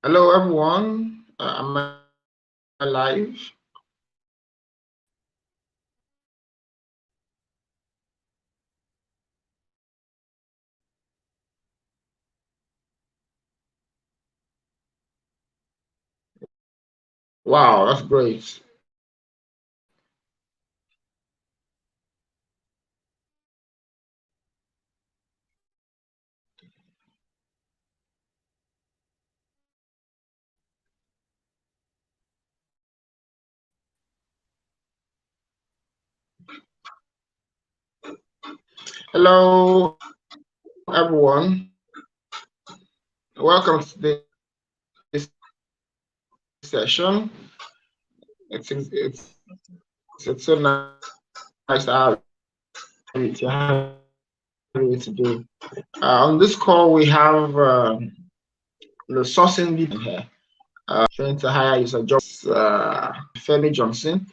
Hello, everyone. Am I live? Wow, that's great. Hello, everyone. Welcome to this session. It's so nice to have you today. On this call, we have the Sourcein BPO here. Trying to hire is a job. Femi Johnson,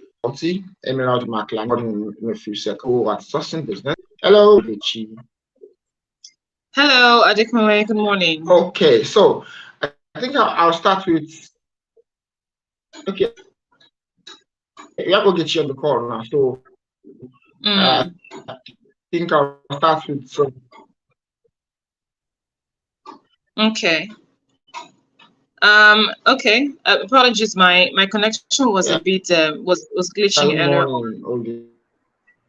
Emerald McLaren in a few seconds at Sourcein Business. Hello, Richie. Hello, Adekunle. Good morning. Okay, so I think I'll start with. Okay, we have to get you on the call now. So I think I'll start with. Okay. Okay. Apologies. My connection was a Yeah, bit was glitching good earlier on. morning,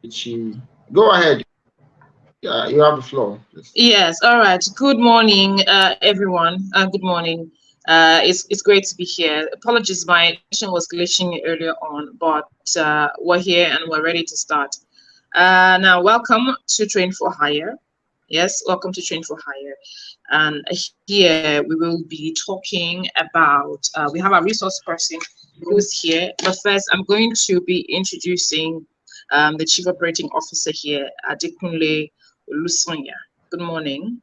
Ogechi. Go ahead. You have the floor, please. Yes. All right. Good morning, everyone. Good morning. It's great to be here. Apologies, my connection was glitching earlier on, but we're here and we're ready to start. Now, welcome to Train for Hire. Yes, welcome to Train for Hire. And here we will be talking about, we have a resource person who's here. But first, I'm going to be introducing the Chief Operating Officer here, Adekunle Olusonya. Good morning.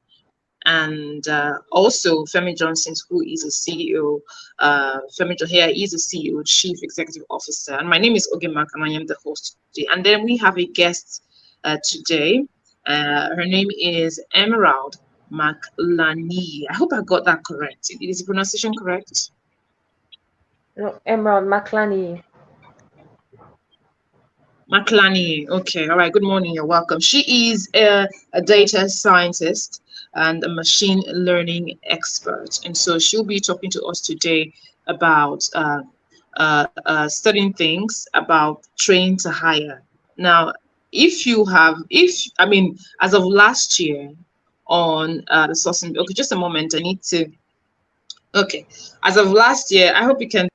And also Femi Johnson, who is a CEO. Here is a CEO, Chief Executive Officer. And my name is Ogemak, and I am the host today. And then we have a guest today. Her name is Emerald Maklani. I hope I got that correct. Is the pronunciation correct? No, Emerald McLani. Maklani. Okay. All right. Good morning. You're welcome. She is a data scientist and a machine learning expert. And so she'll be talking to us today about studying things about train to hire. Now, as of last year on the sourcing, okay, just a moment. Okay. As of last year, I hope you can.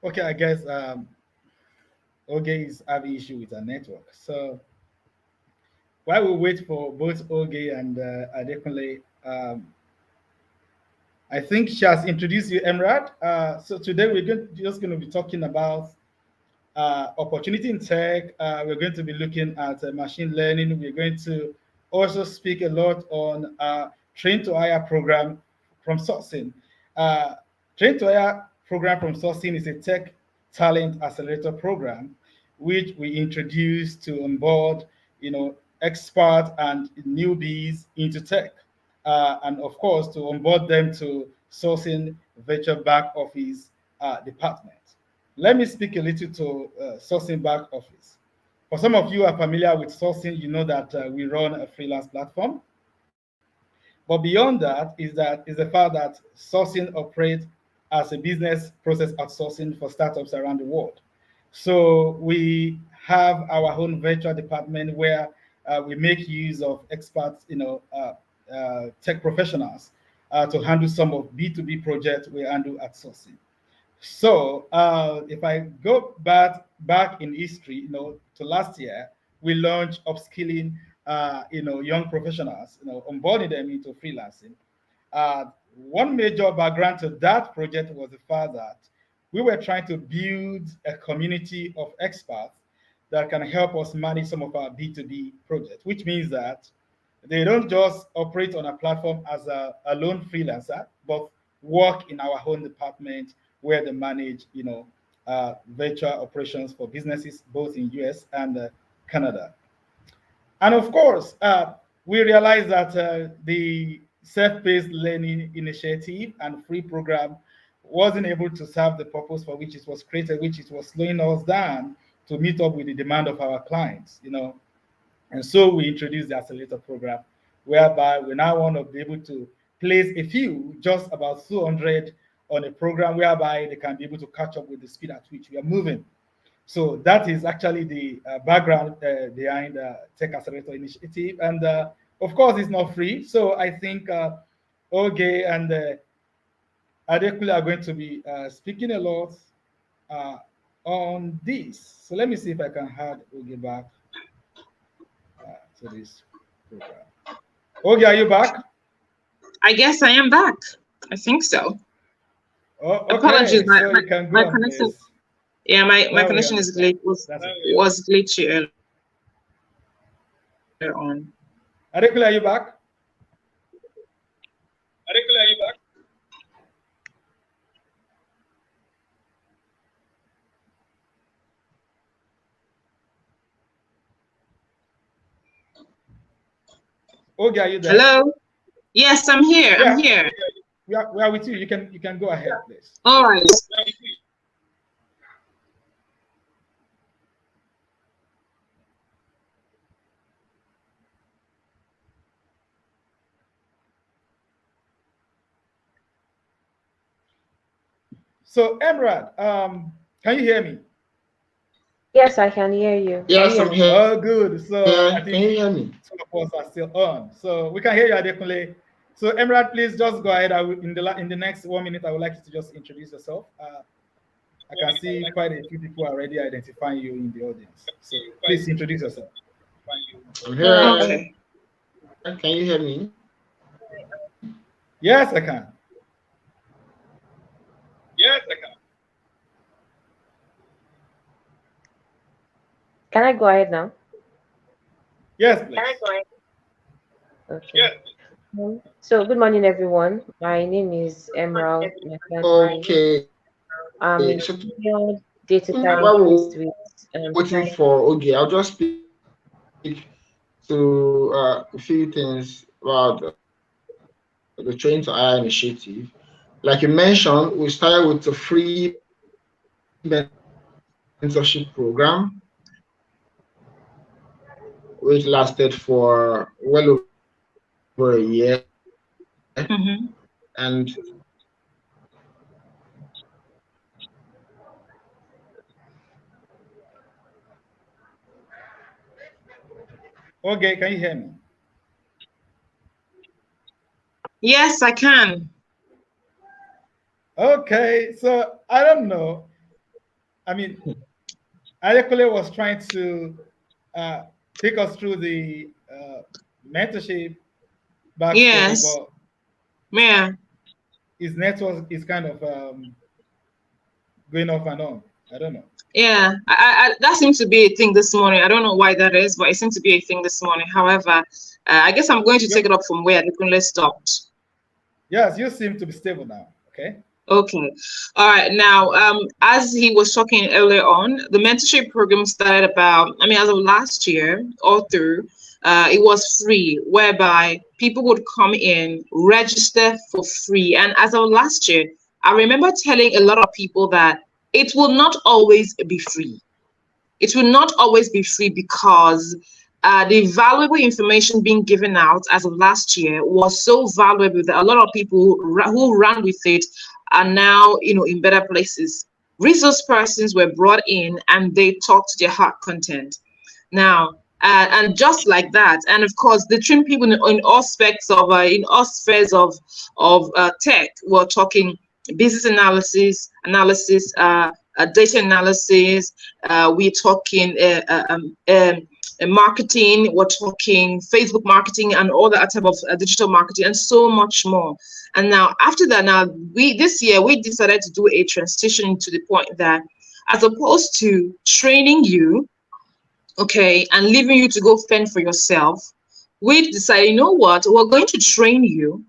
Okay, I guess Oge is having issue with her network. So while we wait for both Oge and Adekunle, I think she has introduced you, Emrad. So today just going to be talking about opportunity in tech. We're going to be looking at machine learning. We're going to also speak a lot on train to hire program from Sourcein. Uh, train to hire program from Sourcein is a tech talent accelerator program, which we introduce to onboard, expert and newbies into tech, and of course to onboard them to Sourcein virtual back office department. Let me speak a little to Sourcing back office. For some of you who are familiar with Sourcein, you know that we run a freelance platform. But beyond that is the fact that Sourcein operates as a business process outsourcing for startups around the world. So we have our own virtual department where we make use of experts, tech professionals to handle some of B2B projects we handle at Sourcein. So if I go back in history, to last year, we launched upskilling, young professionals, onboarding them into freelancing. One major background to that project was the fact that we were trying to build a community of experts that can help us manage some of our B2B projects, which means that they don't just operate on a platform as a lone freelancer, but work in our own department where they manage, virtual operations for businesses both in US and Canada. And of course, we realized that the self-paced learning initiative and free program wasn't able to serve the purpose for which it was created, which it was slowing us down to meet up with the demand of our clients, And so we introduced the accelerator program, whereby we now want to be able to place a few, just about 200, on a program whereby they can be able to catch up with the speed at which we are moving. So that is actually the background behind the Tech Accelerator Initiative. And of course, it's not free. So I think Oge and Adekule are going to be speaking a lot on this. So let me see if I can add Oge back to this program. Oge, are you back? I guess I am back. I think so. Oh, okay. Apologies, So you can go my on connection. this. Yeah, my Well, we connection is understand. was glitchy earlier on. Adekule, are you back? Oge, are you there? Hello. Yes, I'm here. I'm Yeah. here. We are with you. You can go ahead, please. All right. So, Emrad, can you hear me? Yes, I can hear you. Can you Yes, hear I'm me? here. Oh, good. So I Can think you hear me? two of us are still on. So we can hear you, Adekunle. So, Emrad, please just go ahead. In the next 1 minute, I would like you to just introduce yourself. I can see quite a few people already identifying you in the audience. So please introduce yourself. I'm All right. here. Okay. Can you hear me? Yes, I can. Can I go ahead now? Yes, please. Okay. So good morning, everyone. My name is Emerald McCann. Okay. I'm a So senior data while scientist we're with waiting for Ogie, I'll just speak to a few things about the Train to Hire initiative. Like you mentioned, we started with a free mentorship program, which lasted for well over a year. Mm-hmm. And Okay, can you hear me? Yes, I can. Okay, so I don't know. I mean, Adekule was trying to take us through the mentorship backstory, Yes. but Yeah. his network is kind of going off and on. I don't know. Yeah. That seems to be a thing this morning. I don't know why that is, but it seems to be a thing this morning. However, I guess I'm going to take it up from where Adekunle stopped. Yes, you seem to be stable now. Okay. Okay. All right. Now, as he was talking earlier on, the mentorship program started about, as of last year all through, it was free, whereby people would come in, register for free. And as of last year, I remember telling a lot of people that it will not always be free. It will not always be free because the valuable information being given out as of last year was so valuable that a lot of people who ran with it are now, in better places. Resource persons were brought in and they talked their heart content. Now, and just like that, and of course, the trained people in all aspects of, in all spheres of tech, we're talking business analysis, data analysis. We're talking marketing. We're talking Facebook marketing and all that type of digital marketing and so much more. And now, after that, now this year we decided to do a transition to the point that, as opposed to training you, okay, and leaving you to go fend for yourself, we decided, you know what, we're going to train you,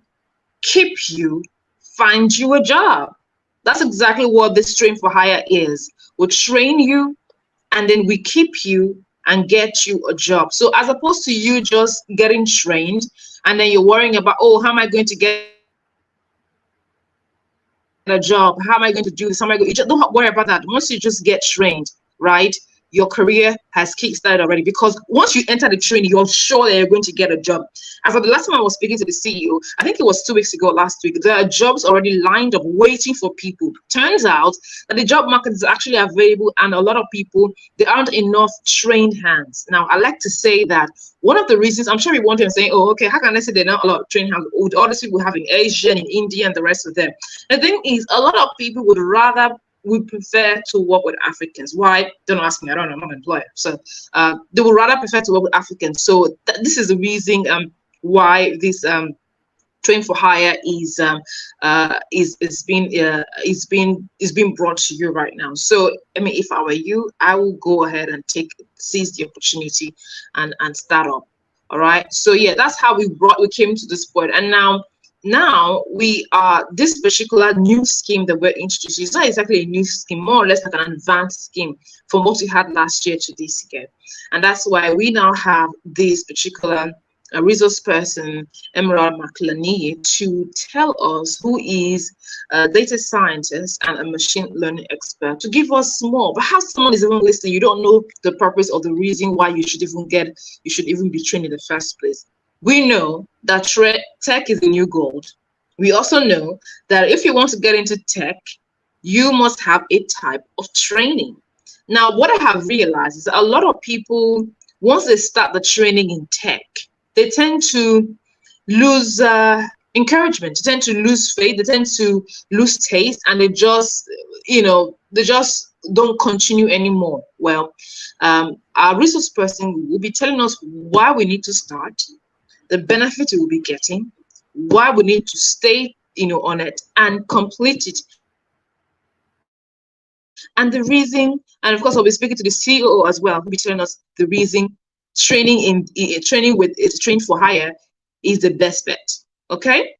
keep you, find you a job. That's exactly what this train for hire is. We train you and then we keep you and get you a job. So as opposed to you just getting trained and then you're worrying about, oh, how am I going to get a job? How am I going to do this? How am I going, you just don't worry about that. Once you just get trained, right? Your career has kickstarted already, because once you enter the training, you're sure that you're going to get a job. As of the last time I was speaking to the CEO, I think it was 2 weeks ago, last week, there are jobs already lined up waiting for people. Turns out that the job market is actually available, and a lot of people, there aren't enough trained hands. Now, I like to say that one of the reasons, I'm sure you want to say, oh, okay, how can I say there are not a lot of trained hands with all these people we have in Asia and in India and the rest of them? The thing is, a lot of people would prefer to work with Africans. Why? Don't ask me. I don't know. I'm not an employer. So they would rather prefer to work with Africans. So this is the reason why this train for hire is being brought to you right now. So I mean, if I were you, I will go ahead and seize the opportunity and start up. All right. So yeah, that's how we came to this point, and now we are this particular new scheme that we're introducing. It's not exactly a new scheme, more or less like an advanced scheme from what we had last year to this year, and that's why we now have this particular resource person, Emerald McLean, to tell us, who is a data scientist and a machine learning expert, to give us more. But how someone is even listening, you don't know the purpose or the reason why you should even be trained in the first place. We know that tech is the new gold. We also know that if you want to get into tech, you must have a type of training. Now, what I have realized is that a lot of people, once they start the training in tech, they tend to lose encouragement, they tend to lose faith, they tend to lose taste, and they just don't continue anymore. Well, our resource person will be telling us why we need to start, the benefit we will be getting, why we need to stay on it and complete it, and the reason. And of course, I'll be speaking to the CEO as well, who'll be telling us the reason training with train for hire is the best bet. Okay.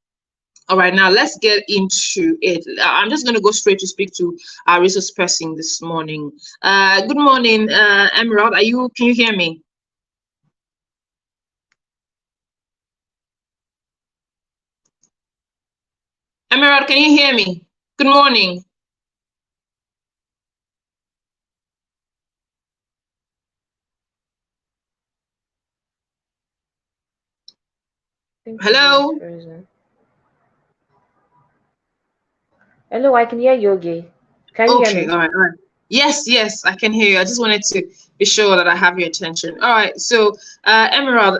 All right, now let's get into it. I'm just going to go straight to speak to our resource person this morning. Good morning, Emerald. Can you hear me? Emerald, can you hear me? Good morning. Hello? Hello, I can hear you, okay. Can you hear Okay, me? all right. Yes, I can hear you. I just wanted to be sure that I have your attention. All right, so Emerald,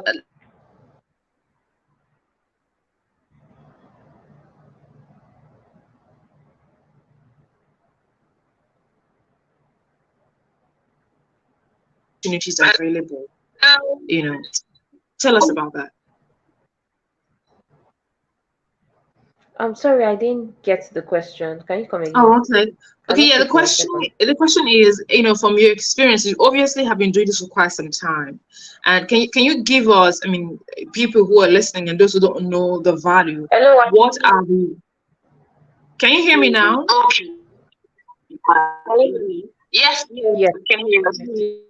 opportunities are available. Tell us about that. I'm sorry, I didn't get the question. Can you come Oh, again? okay. I Okay, lost yeah, you for a second. the question is, from your experience, you obviously have been doing this for quite some time. And can you give us, I mean, people who are listening and those who don't know the value, Hello, I what are the, can you hear me now? okay. Can you hear me? Yes, Yes. I can hear you.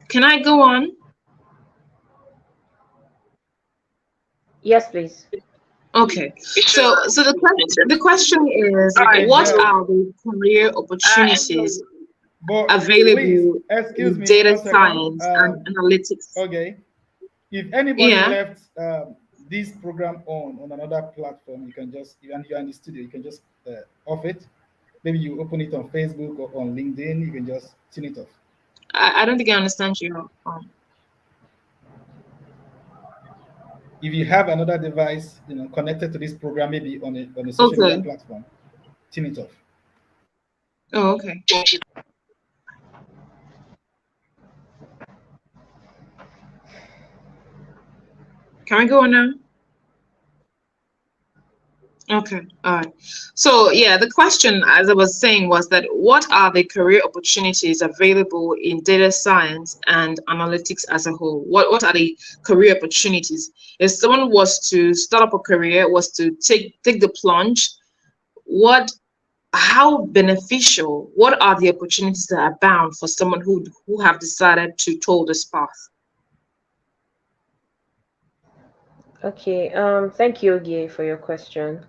Can I go on? Yes, please. Okay. So the question is, Okay, what yeah. are the career opportunities But please, available excuse in me data one second. science and analytics? Okay, if anybody Yeah, left this program on another platform, you can just, and you're in the studio, you can just off it. Maybe you open it on Facebook or on LinkedIn. You can just turn it off. I don't think I understand you. If you have another device, connected to this program, maybe on a social media Okay. platform, turn it off. Oh, okay. Can we go on now? Okay, all right. So, yeah, the question, as I was saying, was that what are the career opportunities available in data science and analytics as a whole? What are the career opportunities? If someone was to start up a career, was to take the plunge, what how beneficial, what are the opportunities that are bound for someone who have decided to toll this path? Okay, thank you, Ogie, for your question.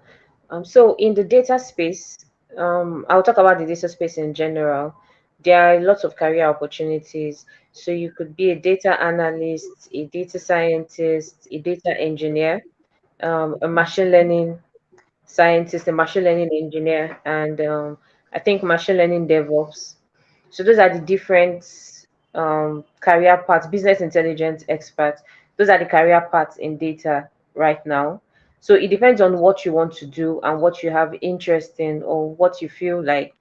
So in the data space, I'll talk about the data space in general. There are lots of career opportunities. So you could be a data analyst, a data scientist, a data engineer, a machine learning scientist, a machine learning engineer, and I think machine learning DevOps. So those are the different career paths, business intelligence experts. Those are the career paths in data right now. So it depends on what you want to do and what you have interest in, or what you feel like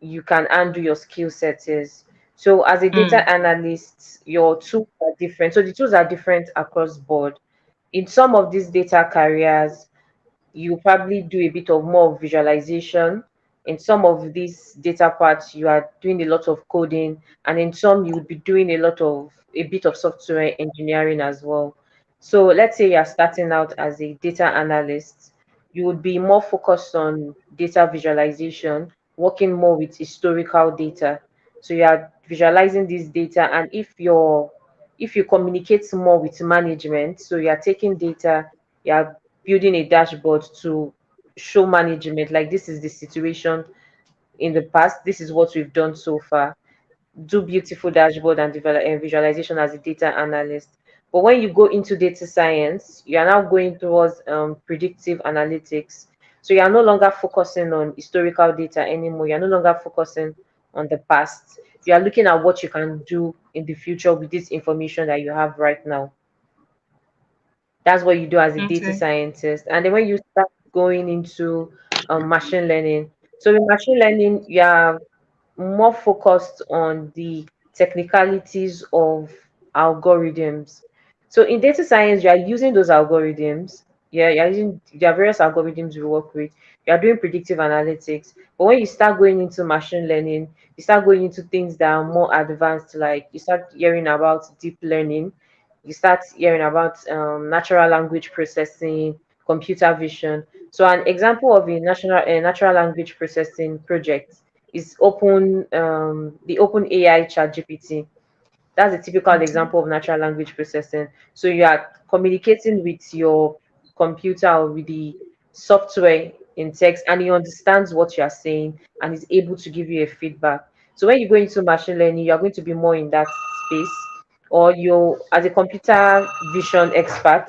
you can undo your skill set is. So as a data Mm, analyst, your tools are different. So the tools are different across board. In some of these data careers, you probably do a bit of more of visualization. In some of these data parts, you are doing a lot of coding, and in some, you would be doing a bit of software engineering as well. So let's say you are starting out as a data analyst, you would be more focused on data visualization, working more with historical data. So you are visualizing this data, and if you communicate more with management, so you are taking data, you are building a dashboard to show management like this is the situation in the past, this is what we've done so far. Do beautiful dashboard and develop and visualization as a data analyst. But when you go into data science, you are now going towards predictive analytics. So you are no longer focusing on historical data anymore. You're no longer focusing on the past. You are looking at what you can do in the future with this information that you have right now. That's what you do as a data okay. scientist. And then when you start going into machine learning, so in machine learning, you are more focused on the technicalities of algorithms. So in data science, you are using those algorithms. Yeah, you're using there are various algorithms we work with. You are doing predictive analytics. But when you start going into machine learning, you start going into things that are more advanced, like you start hearing about deep learning, you start hearing about natural language processing, computer vision. So an example of a natural language processing project is the open AI chat GPT. That's a typical Okay. example of natural language processing. So you are communicating with your computer or with the software in text, and it understands what you are saying and is able to give you a feedback. So when you go into machine learning, you are going to be more in that space, or you as a computer vision expert.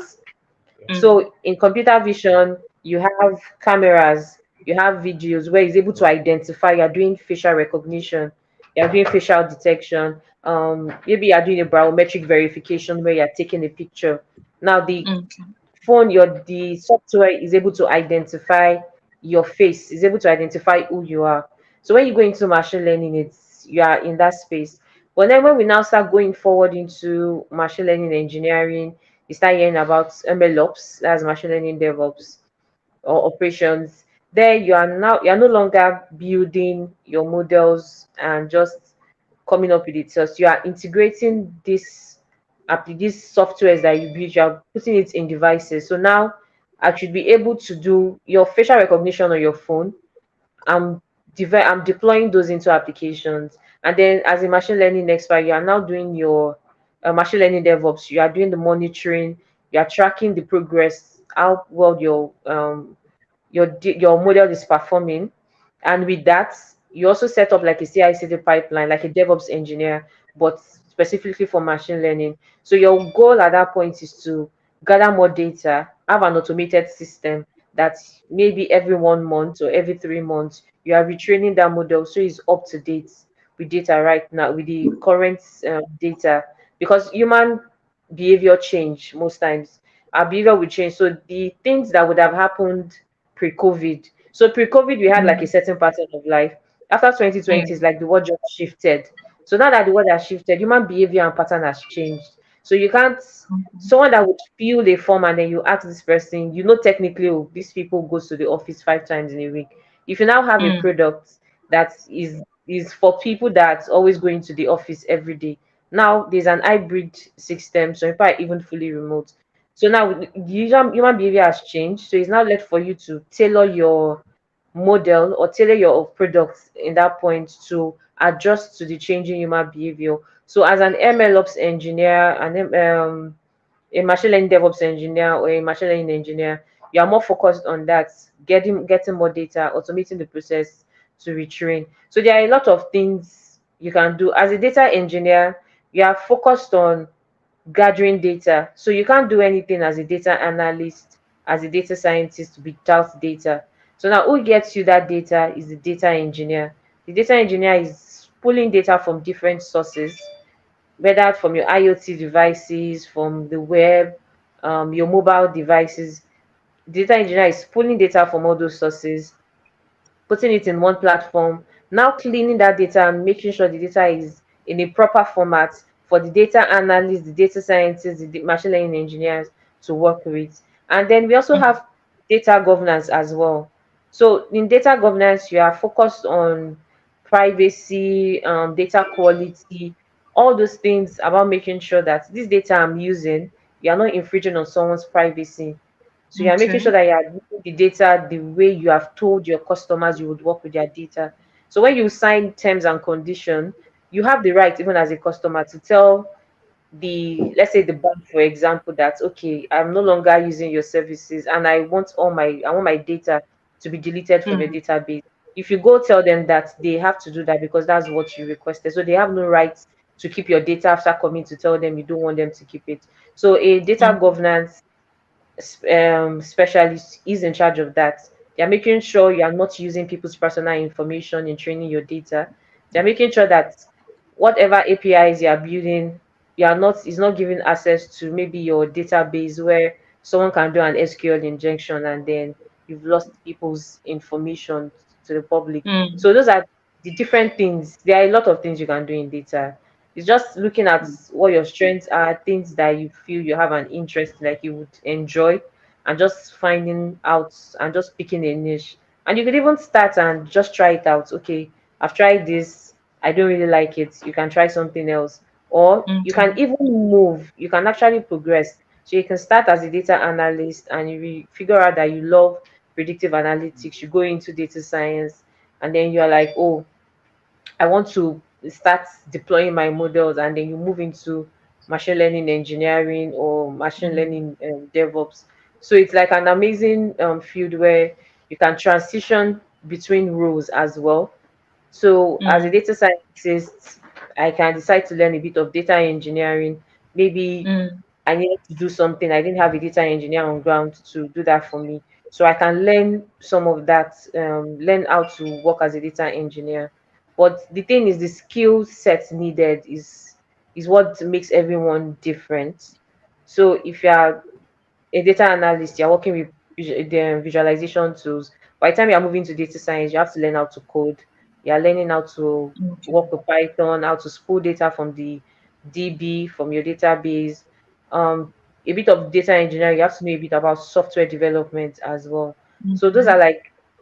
Mm, So in computer vision, you have cameras, you have videos where it's able to identify, you're doing facial recognition, you're doing facial detection. Maybe you're doing a biometric verification where you're taking a picture. Now okay. the software is able to identify your face, is able to identify who you are. So when you go into machine learning, it's you are in that space. But then when we now start going forward into machine learning engineering, you start hearing about MLOps, that's machine learning DevOps or operations. There you are no longer building your models and just coming up with it. So you are integrating these softwares that you build, you are putting it in devices. So now I should be able to do your facial recognition on your phone. I'm I'm deploying those into applications. And then as a machine learning expert, you are now doing your machine learning DevOps. You are doing the monitoring, you are tracking the progress, how well your model is performing. And with that, You also set up like a CI/CD pipeline, like a DevOps engineer, but specifically for machine learning. So your goal at that point is to gather more data, have an automated system that maybe every 1 month or every 3 months you are retraining that model so it's up to date with data right now, with the current data, because human behavior change most times. Our behavior will change. So the things that would have happened pre-COVID. So pre-COVID, we had like a Mm, certain pattern of life. After 2020, it's mm, like the world just shifted. So now that the world has shifted, human behavior and pattern has changed. So you can't, someone that would fill a form and then you ask this person, technically, oh, these people goes to the office 5 times in a week. If you now have a mm, product that is for people that's always going to the office every day, now there's an hybrid system, so people are even fully remote. So now the human behavior has changed. So it's now left for you to tailor your model or tailor your products in that point to adjust to the changing human behavior. So as an MLOps engineer and a machine learning DevOps engineer or a machine learning engineer, you are more focused on that, getting more data, automating the process to retrain. So there are a lot of things you can do. As a data engineer, you are focused on gathering data. So you can't do anything as a data analyst, as a data scientist without data. So now who gets you that data is the data engineer. The data engineer is pulling data from different sources, whether from your IoT devices, from the web, your mobile devices. Data engineer is pulling data from all those sources, putting it in one platform, now cleaning that data and making sure the data is in a proper format for the data analysts, the data scientists, the machine learning engineers to work with. And then we also mm, have data governance as well. So in data governance, you are focused on privacy, data quality, all those things about making sure that this data I'm using, you are not infringing on someone's privacy. So you are making okay. sure that you are using the data the way you have told your customers you would work with their data. So when you sign terms and condition, you have the right, even as a customer, to tell the, let's say, the bank, for example, that okay, I'm no longer using your services and I want my data to be deleted from your Mm, database. If you go tell them that, they have to do that because that's what you requested. So they have no right to keep your data after coming to tell them you don't want them to keep it. So a data mm, governance specialist is in charge of that. They're making sure you are not using people's personal information in training your data. They're making sure that whatever APIs you are building, you are not is not giving access to maybe your database where someone can do an SQL injection and then you've lost people's information to the public. mm, So those are the different things. There are a lot of things you can do in data. It's just looking at what your strengths are, things that you feel you have an interest, like you would enjoy, and just finding out and just picking a niche. And you could even start and just try it out. Okay, I've tried this, I don't really like it. You can try something else. Or you okay. can even move, you can actually progress. So you can start as a data analyst and figure out that you love predictive analytics, you go into data science, and then you're like, oh, I want to start deploying my models, and then you move into machine learning engineering or machine Mm, learning DevOps. So it's like an amazing field where you can transition between roles as well. So as a mm, data scientist, I can decide to learn a bit of data engineering. Maybe mm, I needed to do something. I didn't have a data engineer on ground to do that for me. So I can learn some of that, learn how to work as a data engineer. But the thing is, the skill set needed is what makes everyone different. So if you are a data analyst, you're working with the visualization tools. By the time you're moving to data science, you have to learn how to code. You're learning how to okay. work with Python, how to pull data from the DB, from your database. A bit of data engineering, you have to know a bit about software development as well. So those are Mhm, like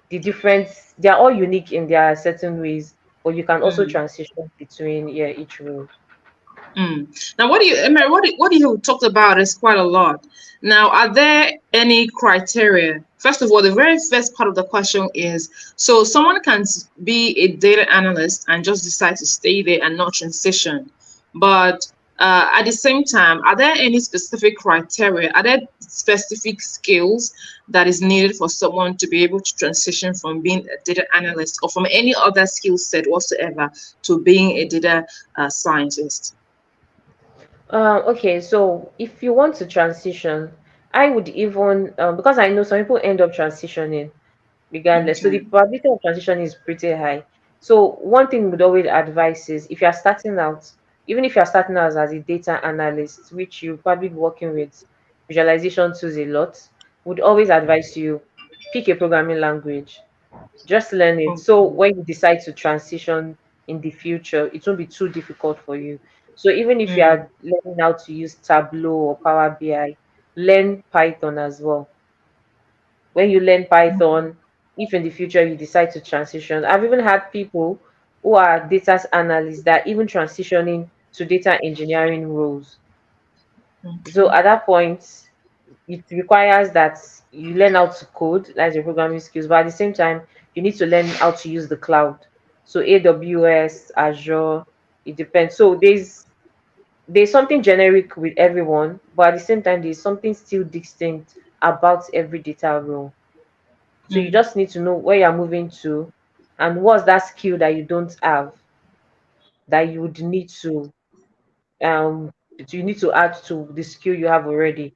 the different, they are all unique in their certain ways, but you can also mm. transition between, yeah, each role. Mm. Now, Emery, what you talked about is quite a lot. Now, are there any criteria? First of all, the very first part of the question is, so someone can be a data analyst and just decide to stay there and not transition. But At the same time, are there any specific criteria? Are there specific skills that is needed for someone to be able to transition from being a data analyst or from any other skill set whatsoever to being a data scientist? Okay, so if you want to transition, I would even because I know some people end up transitioning regardless. So the Okay. probability of transition is pretty high. So one thing would always advise is if you're starting out, even if you're starting out as a data analyst, which you probably be working with visualization tools a lot, would always advise you pick a programming language, just learn it. So Okay. when you decide to transition in the future, it won't be too difficult for you. So even if you Mm, are learning how to use Tableau or Power BI, learn Python as well. When you learn Python, if in the future you decide to transition, I've even had people who are data analysts that are even transitioning to data engineering roles. So okay. at that point, it requires that you learn how to code, that's your programming skills, but at the same time, you need to learn how to use the cloud. So AWS, Azure, it depends. So there's something generic with everyone, but at the same time, there's something still distinct about every data role. So you Mm, just need to know where you're moving to and what's that skill that you don't have that you would need um to add to the skill you have already.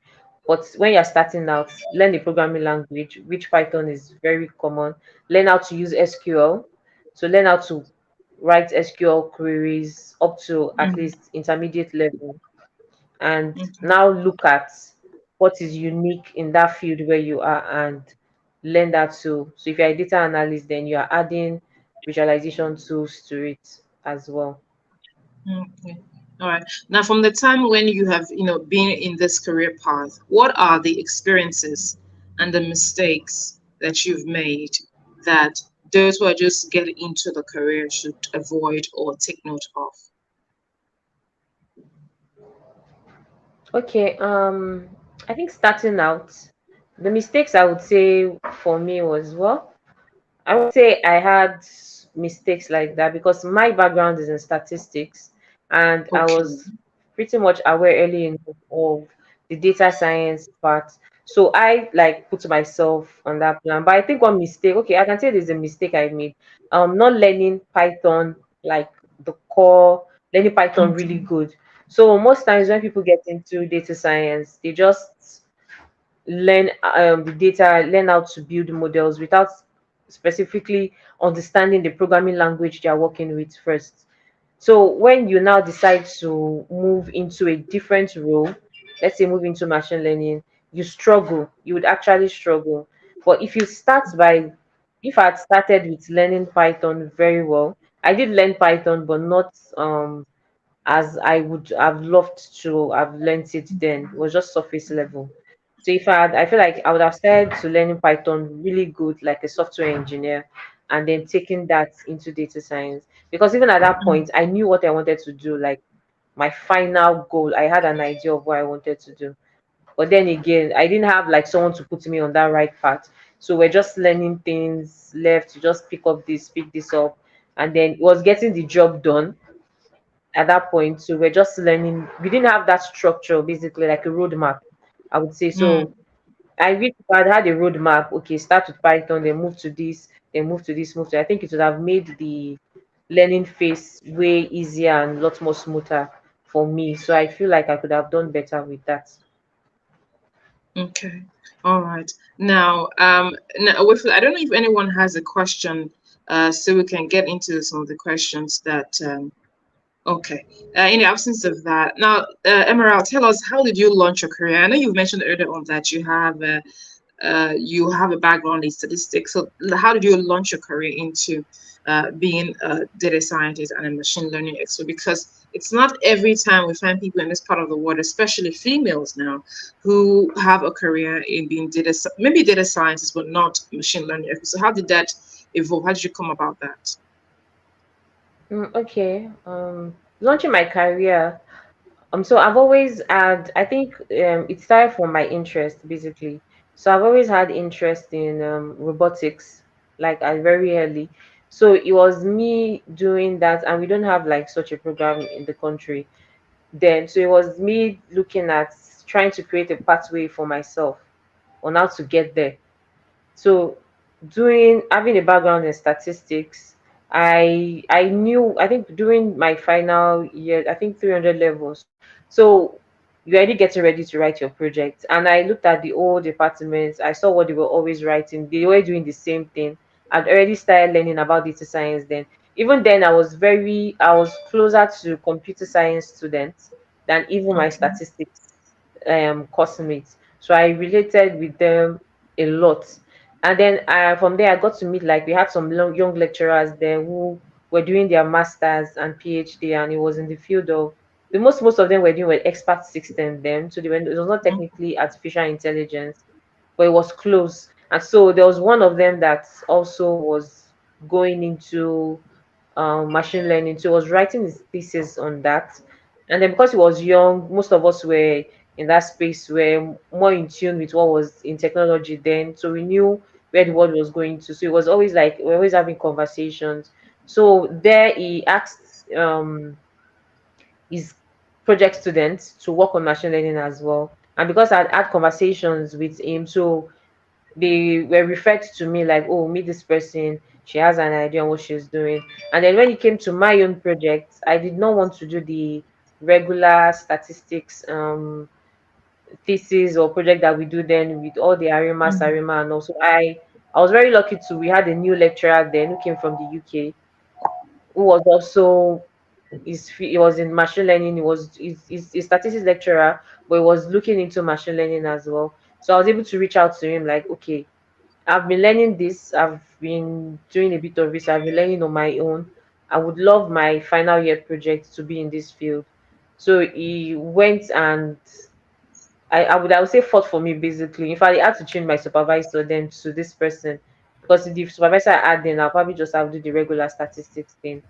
But when you're starting out, learn the programming language, which Python is very common. Learn how to use SQL. So learn how to write SQL queries up to at mm, least intermediate level, and okay. now look at what is unique in that field where you are and learn that too. So if you're a data analyst, then you are adding visualization tools to it as well. Okay. All right. Now, from the time when you have, been in this career path, what are the experiences and the mistakes that you've made that those who are just getting into the career should avoid or take note of? Okay, I think starting out, the mistakes I would say for me was, well, I would say I had mistakes like that because my background is in statistics, and I Okay. was pretty much aware early in of the data science part. So I like put myself on that plan. But I think one mistake, okay, I can say there's a mistake I made. Not learning Python, like the core, learning Python really Okay. good. So most times when people get into data science, they just learn the data, learn how to build models without specifically understanding the programming language they are working with first. So when you now decide to move into a different role, let's say move into machine learning, you struggle. You would actually struggle. But if I had started with learning Python very well, I did learn Python, but not as I would have loved to have learned it then. It was just surface level. So I feel like I would have started to learning Python really good, like a software engineer, and then taking that into data science. Because even at that Mm, point, I knew what I wanted to do, like my final goal. I had an idea of what I wanted to do. But then again, I didn't have like someone to put me on that right path. So we're just learning things left to just pick up this, pick this up. And then it was getting the job done at that point. So we're just learning. We didn't have that structure, basically like a roadmap, I would say. So mm, I wish if I'd had a roadmap, okay, start with Python, then move to this, then move to this, move to. I think it would have made the learning phase way easier and a lot more smoother for me. So I feel like I could have done better with that. okay. All right. Now, I don't know if anyone has a question, so we can get into some of the questions that okay. In the absence of that, now, Emerald, tell us, how did you launch your career? I know you've mentioned earlier on that you have a background in statistics. So, how did you launch your career into being a data scientist and a machine learning expert? Because it's not every time we find people in this part of the world, especially females now, who have a career in being maybe data scientists, but not machine learning experts. So, how did that evolve? How did you come about that? Okay. Launching my career. So I've always had, I think it started from my interest basically. So I've always had interest in robotics, like I very early. So it was me doing that, and we don't have like such a program in the country. then. So it was me looking at trying to create a pathway for myself on how to get there. So doing having a background in statistics, I knew, I think during my final year, I think 300 levels. So you're already getting ready to write your project. And I looked at the old departments, I saw what they were always writing. They were doing the same thing. I'd already started learning about data science then. Even then I was closer to computer science students than even my Okay. statistics course mates. So I related with them a lot. And then from there, I got to meet, like, we had some young lecturers there who were doing their masters and PhD, and it was in the field of most of them were doing with expert system then. So it was not technically artificial intelligence, but it was close. And so there was one of them that also was going into machine learning. So he was writing his thesis on that. And then because he was young, most of us were in that space, were more in tune with what was in technology then. So we knew where the world was going to. So it was always like we're always having conversations. So there he asked his project students to work on machine learning as well. And because I'd had conversations with him, so they were referred to me like, oh, meet this person. She has an idea on what she's doing. And then when it came to my own project, I did not want to do the regular statistics thesis or project that we do then with all the Arima and also I was very lucky to we had a new lecturer then who came from the UK who was also he was in machine learning. He's a statistics lecturer, but he was looking into machine learning as well. So I was able to reach out to him like, okay, I've been learning this. I've been doing a bit of research. I've been learning on my own. I would love my final year project to be in this field. So he went and I would say fought for me basically. In fact, I had to change my supervisor then to this person because the supervisor I had then I'll probably just have to do the regular statistics thing.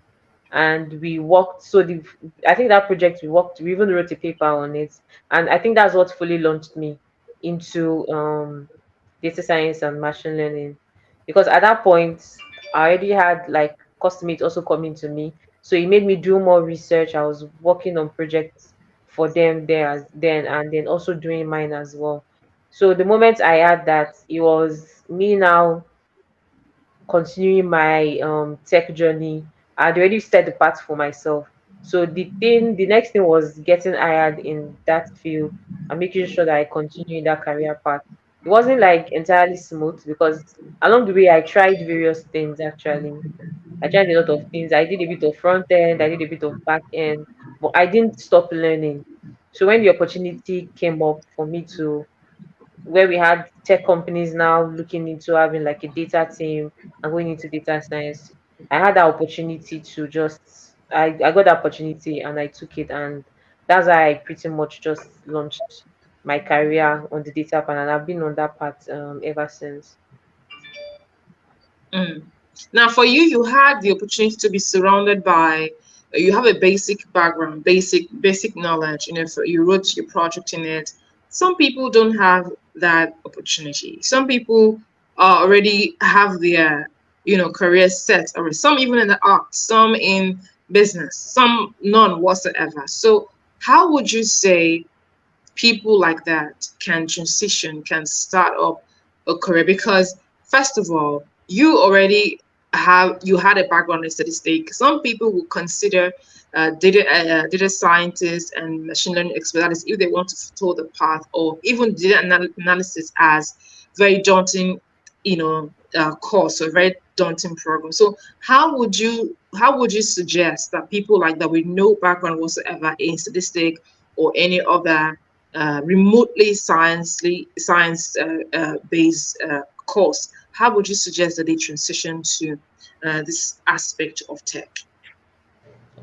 And we worked, so the I think that project we even wrote a paper on it. And I think that's what fully launched me into data science and machine learning, because at that point I already had like customers also coming to me, so it made me do more research. I was working on projects for them there as then, and then also doing mine as well. So the moment I had that, it was me now continuing my tech journey. I'd already set the path for myself. So the next thing was getting hired in that field and making sure that I continue in that career path. It wasn't like entirely smooth because along the way I tried various things actually. I tried a lot of things. I did a bit of front end, I did a bit of back end, but I didn't stop learning. So when the opportunity came up for me to where we had tech companies now looking into having like a data team and going into data science. I had that opportunity to just I got that opportunity and I took it, and that's how I pretty much just launched my career on the data part, and I've been on that path ever since. Mm. Now, for you, you had the opportunity to be surrounded by, you have a basic background, basic knowledge. You know, if you wrote your project in it. Some people don't have that opportunity. Some people already have their, career set, or some even in the arts, some in business, some none whatsoever. So, how would you say people like that can transition, can start up a career? Because first of all, you had a background in statistics. Some people would consider data scientists and machine learning experts if they want to follow the path, or even data analysis as very daunting, course or very daunting program. So how would you suggest that people like that with no background whatsoever in statistics or any other remotely science based course, how would you suggest that they transition to this aspect of tech?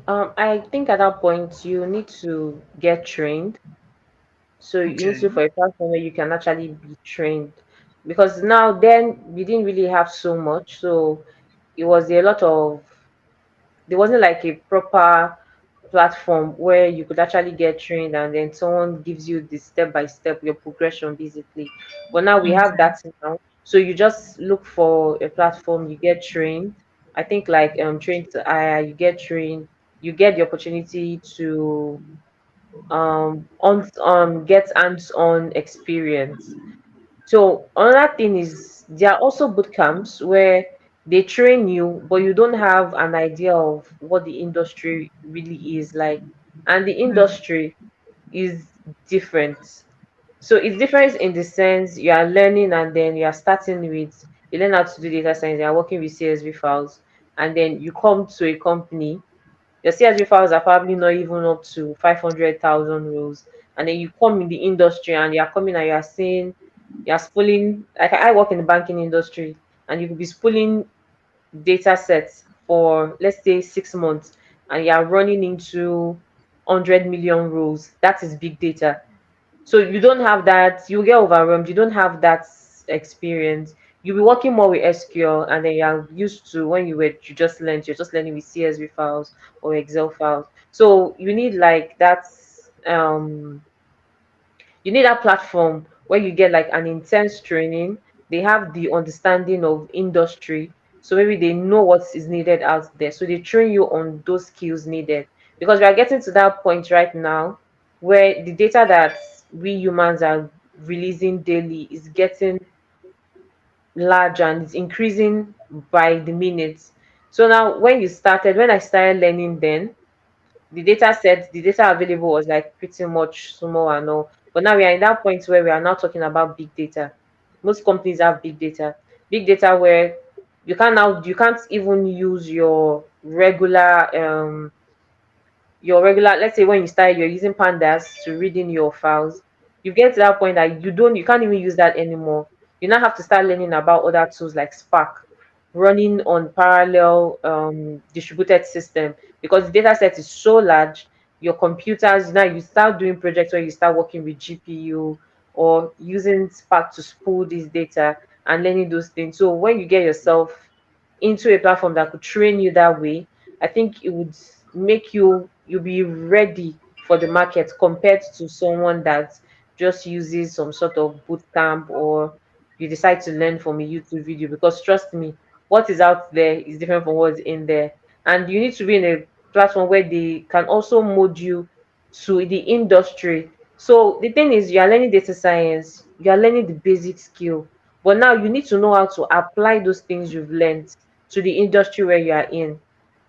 I think at that point you need to get trained. So you need Okay. to for a platform where you can actually be trained, because now then we didn't really have so much. So it was a lot of there wasn't like a proper platform where you could actually get trained and then someone gives you the step by step your progression basically. But now we have Okay. that now. So you just look for a platform, you get trained. I think like trained to hire, you get trained, you get the opportunity to get hands-on experience. So another thing is there are also boot camps where they train you, but you don't have an idea of what the industry really is like. And the industry is different. So it's different in the sense you are learning and then you are starting with, you learn how to do data science, you are working with CSV files, and then you come to a company, your CSV files are probably not even up to 500,000 rows. And then you come in the industry and you are coming and you are saying, you are spooling, like I work in the banking industry, and you could be spooling data sets for, let's say, 6 months, and you are running into 100 million rows. That is big data. So you don't have that, you get overwhelmed, you don't have that experience. You'll be working more with SQL, and then you're used to, when you just learned, you're just learning with CSV files or Excel files. So um you need that platform where you get like an intense training. They have the understanding of industry, so maybe they know what is needed out there, so they train you on those skills needed. Because we are getting to that point right now where the data that we humans are releasing daily is getting large and it's increasing by the minutes. So now when I started learning, then the data available was like pretty much small and all. But now we are in that point where we are now talking about big data. Most companies have big data where you can't even use your regular, let's say when you start, you're using pandas to read in your files. You get to that point that you can't even use that anymore. You now have to start learning about other tools like Spark, running on parallel distributed system, because the data set is so large. Your computers, now you start doing projects where you start working with GPU or using Spark to spool this data and learning those things. So when you get yourself into a platform that could train you that way, I think it would make you be ready for the market compared to someone that just uses some sort of boot camp, or you decide to learn from a YouTube video. Because trust me, what is out there is different from what's in there. And you need to be in a platform where they can also mold you to the industry. So the thing is, you are learning data science, you are learning the basic skill, but now you need to know how to apply those things you've learned to the industry where you are in.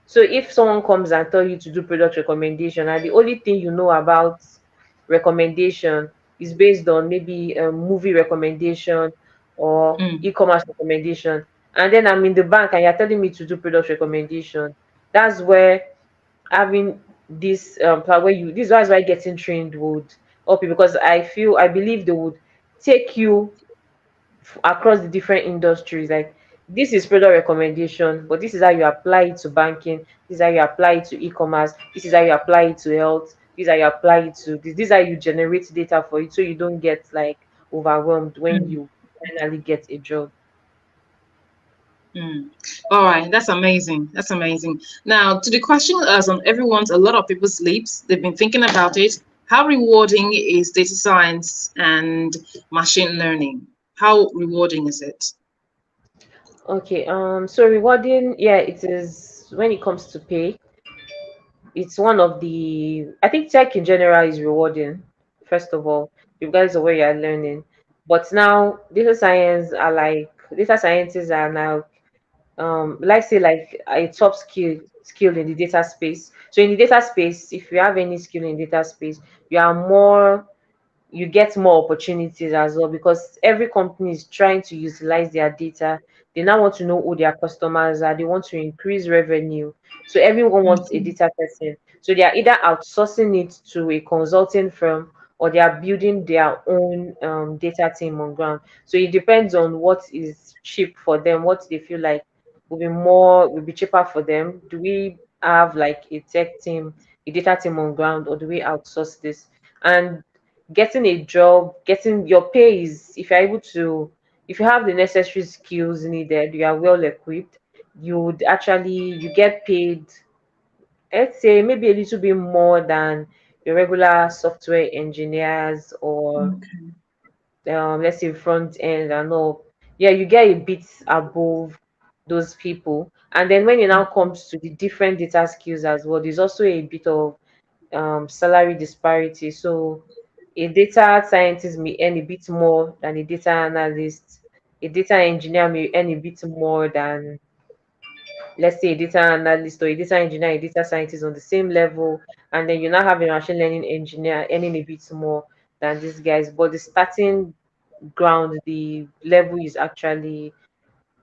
So if someone comes and tell you to do product recommendation, and the only thing you know about recommendation is based on maybe a movie recommendation or Mm, e-commerce recommendation, and then I'm in the bank and you're telling me to do product recommendation, that's where having this plan where you this is why getting trained would help you. Because I believe they would take you across the different industries. Like, this is product recommendation, but this is how you apply it to banking, this is how you apply it to e-commerce, this is how you apply it to health, this is how you apply it to this is how you generate data for it, so you don't get like overwhelmed when mm, you finally get a job. mm. All right, that's amazing. That's amazing. Now, to the question as on a lot of people's lips, they've been thinking about it. How rewarding is data science and machine learning? How rewarding is it? Okay, so rewarding, yeah, it is. When it comes to pay, it's one of the, I think tech in general is rewarding. First of all, you guys are where you're learning, but now data scientists are now, let's say, like a top skill in the data space. So in the data space, if you have any skill in data space, you are more you get more opportunities as well, because every company is trying to utilize their data. They now want to know who their customers are. They want to increase revenue. So everyone wants a Mhm, data person. So they are either outsourcing it to a consulting firm, or they are building their own data team on ground. So it depends on what is cheap for them, what they feel like will be cheaper for them. Do we have like a tech team, a data team on ground, or do we outsource this? And getting a job, getting your pay is, if you have the necessary skills needed, you are well equipped, you get paid, let's say, maybe a little bit more than your regular software engineers, or okay. let's say front end and all. Yeah, you get a bit above those people. And then when it now comes to the different data skills as well, there's also a bit of salary disparity. So a data scientist may earn a bit more than a data analyst. A data engineer may earn a bit more than, let's say, a data analyst, or a data engineer, a data scientist on the same level. And then you now have a machine learning engineer earning a bit more than these guys. But the starting ground, the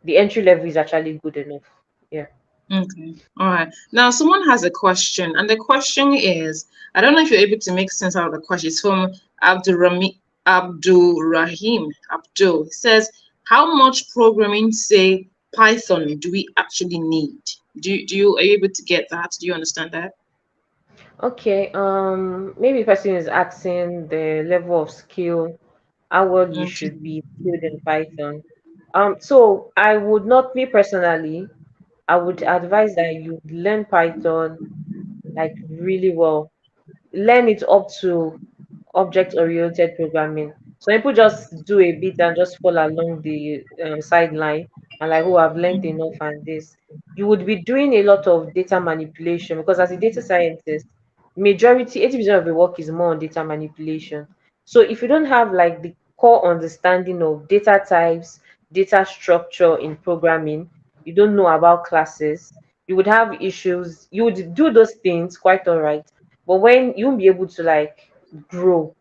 entry level is actually good enough. Yeah. Okay. All right. Now, someone has a question, and the question is, I don't know if you're able to make sense out of the question. It's from Abdul Rahim. Abdul. He says, how much programming, say, Python, do we actually need? Are you able to get that? Do you understand that? Okay. Maybe person is asking the level of skill, how well you Okay. should be skilled in Python. So I would not, me personally, I would advise that you learn Python like really well. Learn it up to object-oriented programming. So people just do a bit and just fall along the sideline and like, oh, I've learned enough and this. You would be doing a lot of data manipulation because as a data scientist, majority 80% of the work is more on data manipulation. So if you don't have like the core understanding of data types, data structure in programming, you don't know about classes, you would have issues. You would do those things quite all right, but when you won't be able to like grow,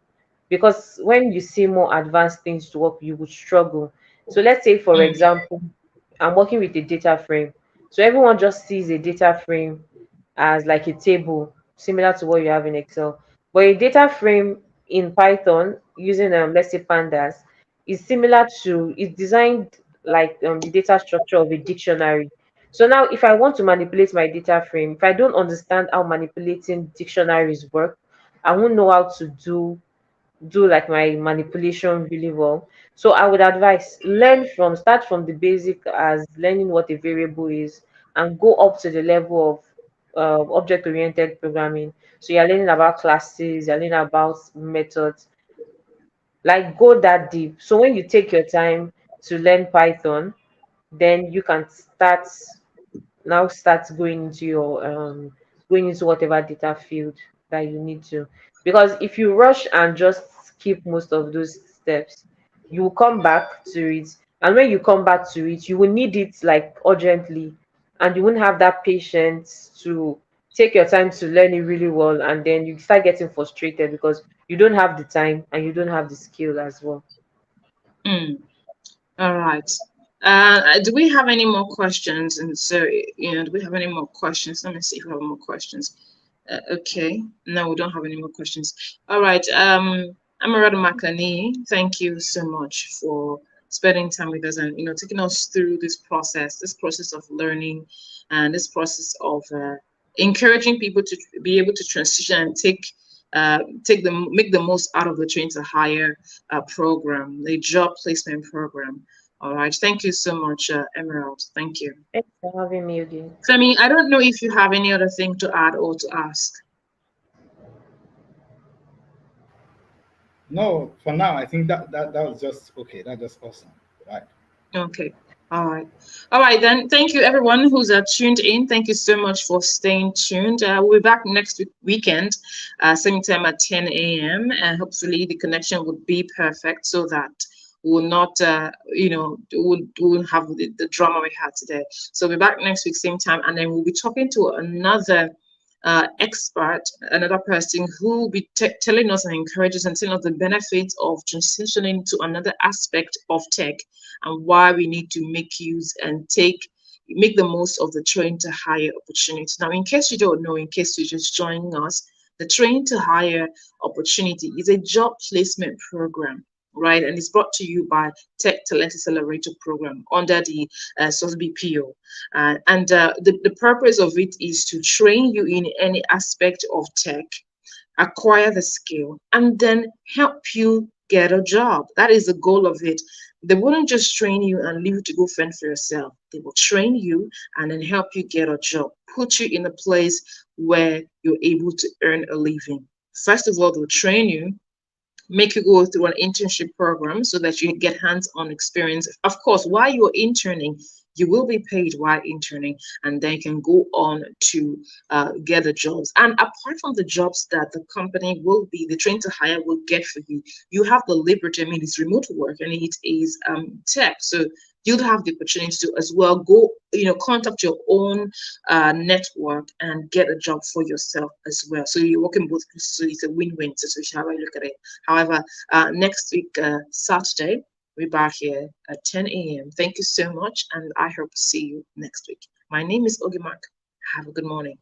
because when you see more advanced things to work, you would struggle. So let's say, for Mm, example, I'm working with a data frame. So everyone just sees a data frame as like a table similar to what you have in Excel. But a data frame in Python using let's say pandas is similar to, is designed like the data structure of a dictionary. So now if I want to manipulate my data frame, if I don't understand how manipulating dictionaries work, I won't know how to do like my manipulation really well. So I would advise, start from the basic as learning what a variable is, and go up to the level of object oriented programming. So you're learning about classes, you're learning about methods, like go that deep. So when you take your time to learn Python, then you can start going into whatever data field that you need to. Because if you rush and just skip most of those steps, you will come back to it, and when you come back to it, you will need it like urgently, and you won't have that patience to take your time to learn it really well, and then you start getting frustrated because you don't have the time and you don't have the skill as well. mm. All right. Do we have any more questions? And so, do we have any more questions? Let me see if we have more questions. Okay. No, we don't have any more questions. All right. Amarada Makani, thank you so much for spending time with us and taking us through this process of learning, and this process of encouraging people to be able to transition and make the most out of the train to hire program, the job placement program. All right. Thank you so much, Emerald. Thank you. Thanks for having me again. Femi, I don't know if you have any other thing to add or to ask. No, for now, I think that was just okay. That's just awesome. Right. Okay. All right. All right, then. Thank you, everyone who's tuned in. Thank you so much for staying tuned. We'll be back next weekend, same time at 10 a.m. And hopefully the connection would be perfect so that we'll not, we'll have the drama we had today. So we'll be back next week, same time. And then we'll be talking to another expert, another person who will be telling us and encourages and telling us the benefits of transitioning to another aspect of tech and why we need to make use and make the most of the train to hire opportunity. Now, in case you don't know, in case you're just joining us, the train to hire opportunity is a job placement program, right? And it's brought to you by Tech Talents Accelerator Program under the Sourcein BPO. The purpose of it is to train you in any aspect of tech, acquire the skill, and then help you get a job. That is the goal of it. They wouldn't just train you and leave you to go fend for yourself. They will train you and then help you get a job, put you in a place where you're able to earn a living. First of all, they'll train you, make you go through an internship program so that you get hands-on experience. Of course, while you're interning, You will be paid while interning, and then you can go on to get the jobs. And apart from the jobs that the company will be, the train to hire will get for you, you have the liberty. I mean, it's remote work and it is tech. So you'll have the opportunity to as well go, contact your own network and get a job for yourself as well. So you're working both, so it's a win-win situation, how I look at it. However, next week, Saturday, we're back here at 10 a.m. Thank you so much, and I hope to see you next week. My name is Ogimark. Have a good morning.